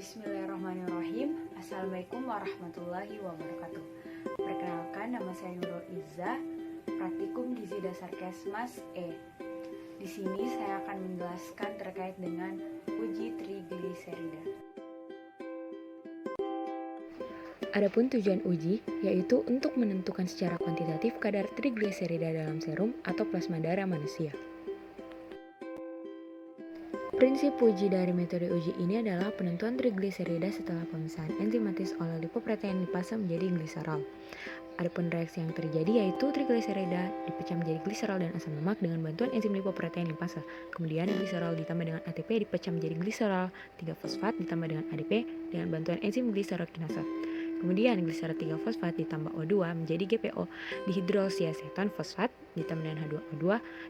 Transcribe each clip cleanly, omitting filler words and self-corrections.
Bismillahirrahmanirrahim. Assalamualaikum warahmatullahi wabarakatuh. Perkenalkan, nama saya Nurul Izzah, praktikum gizi dasar Kesmas E. Di sini saya akan menjelaskan terkait dengan uji trigliserida. Adapun tujuan uji yaitu untuk menentukan secara kuantitatif kadar trigliserida dalam serum atau plasma darah manusia. Prinsip uji dari metode uji ini adalah penentuan trigliserida setelah pemisahan enzimatis oleh lipoprotein lipase menjadi gliserol. Adapun reaksi yang terjadi yaitu trigliserida dipecah menjadi gliserol dan asam lemak dengan bantuan enzim lipoprotein lipase. Kemudian gliserol ditambah dengan ATP dipecah menjadi gliserol 3-fosfat ditambah dengan ADP dengan bantuan enzim gliserokinase. Kemudian gliserol 3-fosfat ditambah O2 menjadi GPO dihidroksiaseton fosfat ditambah dengan H2O2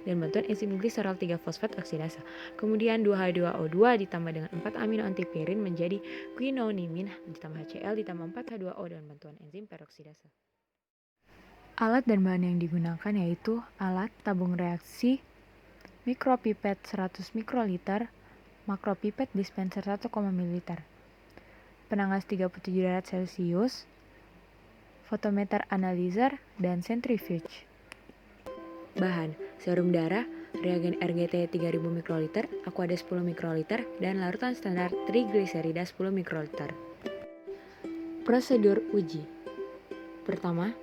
dan bantuan enzim gliserol 3-fosfat oksidase. Kemudian 2H2O2 ditambah dengan 4 amino antipirin menjadi quinonimin ditambah HCl ditambah 4H2O dan bantuan enzim peroksidase. Alat dan bahan yang digunakan yaitu alat tabung reaksi, mikropipet 100 mikroliter, makropipet dispenser 1, ml. Penangas 37 derajat Celcius, fotometer analyzer, dan centrifuge. Bahan: serum darah, reagen RGT 3000 mikroliter, aqua 10 mikroliter, dan larutan standar trigliserida 10 mikroliter. Prosedur uji. Pertama,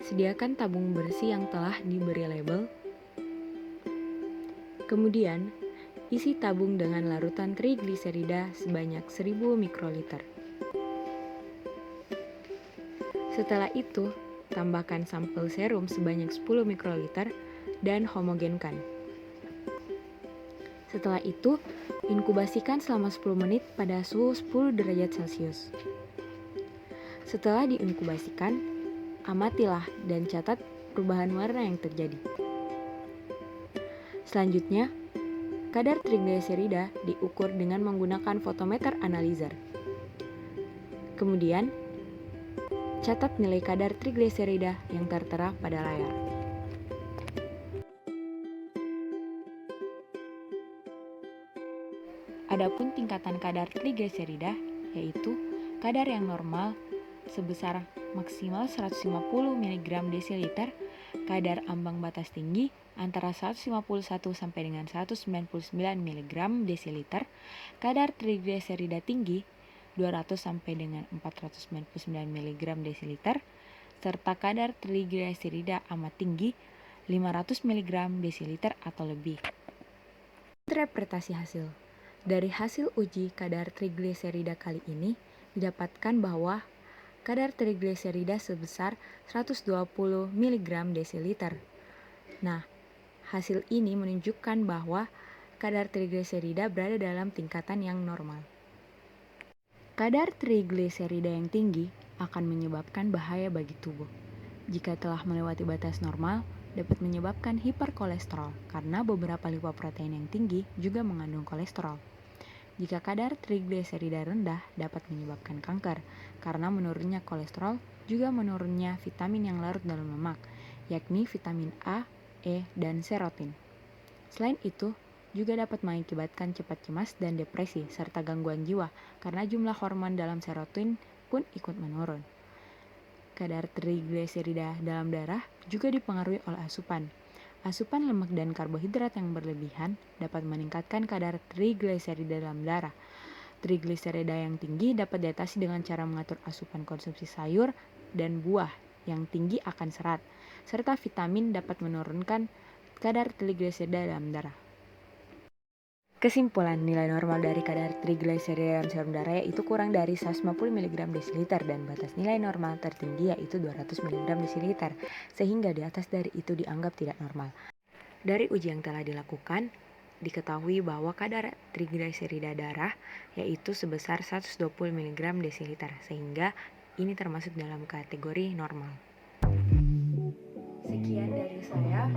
sediakan tabung bersih yang telah diberi label. Kemudian, isi tabung dengan larutan trigliserida sebanyak 1000 mikroliter. Setelah itu, tambahkan sampel serum sebanyak 10 mikroliter dan homogenkan. Setelah itu, inkubasikan selama 10 menit pada suhu 10 derajat Celcius. Setelah diinkubasikan, amatilah dan catat perubahan warna yang terjadi. Selanjutnya, kadar trigliserida diukur dengan menggunakan fotometer analyzer. Kemudian, catat nilai kadar trigliserida yang tertera pada layar. Adapun tingkatan kadar trigliserida yaitu kadar yang normal sebesar maksimal 150 mg desiliter, kadar ambang batas tinggi antara 151 sampai dengan 199 mg desiliter, kadar trigliserida tinggi 200 sampai dengan 499 mg desiliter, serta kadar trigliserida amat tinggi 500 mg desiliter atau lebih. Interpretasi hasil. Dari hasil uji kadar trigliserida kali ini didapatkan bahwa kadar trigliserida sebesar 120 mg desiliter. Nah, hasil ini menunjukkan bahwa kadar trigliserida berada dalam tingkatan yang normal. Kadar trigliserida yang tinggi akan menyebabkan bahaya bagi tubuh. Jika telah melewati batas normal, dapat menyebabkan hiperkolesterol karena beberapa lipoprotein yang tinggi juga mengandung kolesterol. Jika kadar trigliserida rendah dapat menyebabkan kanker karena menurunnya kolesterol juga menurunnya vitamin yang larut dalam lemak, yakni vitamin A, E, dan serotin. Selain itu, juga dapat mengakibatkan cepat cemas dan depresi serta gangguan jiwa karena jumlah hormon dalam serotin pun ikut menurun. Kadar trigliserida dalam darah juga dipengaruhi oleh asupan. Asupan lemak dan karbohidrat yang berlebihan dapat meningkatkan kadar trigliserida dalam darah. Trigliserida yang tinggi dapat diatasi dengan cara mengatur asupan konsumsi sayur dan buah yang tinggi akan serat, serta vitamin dapat menurunkan kadar trigliserida dalam darah. Kesimpulan, nilai normal dari kadar trigliserida dalam serum darah yaitu kurang dari 150 mg desiliter dan batas nilai normal tertinggi yaitu 200 mg desiliter, sehingga di atas dari itu dianggap tidak normal. Dari uji yang telah dilakukan, diketahui bahwa kadar trigliserida darah yaitu sebesar 120 mg desiliter, sehingga ini termasuk dalam kategori normal. Sekian dari saya.